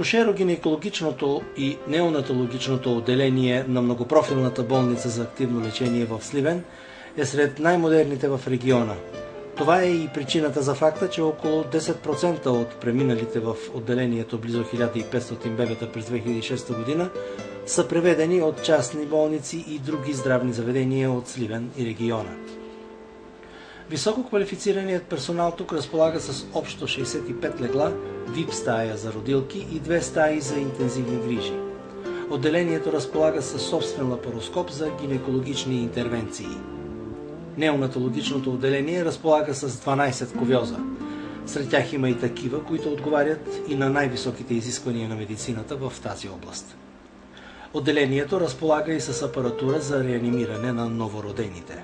Акушеро-гинекологичното и неонатологичното отделение на многопрофилната болница за активно лечение в Сливен е сред най-модерните в региона. Това е и причината за факта, че около 10% от преминалите в отделението близо 1500 бебета през 2006 година са преведени от частни болници и други здравни заведения от Сливен и региона. Високо квалифицираният персонал тук разполага с общо 65 легла, VIP стая за родилки и 2 стаи за интензивни грижи. Отделението разполага с собствен лапароскоп за гинекологични интервенции. Неонатологичното отделение разполага с 12 кувьоза. Сред тях има и такива, които отговарят и на най-високите изисквания на медицината в тази област. Отделението разполага и с апаратура за реанимиране на новородените.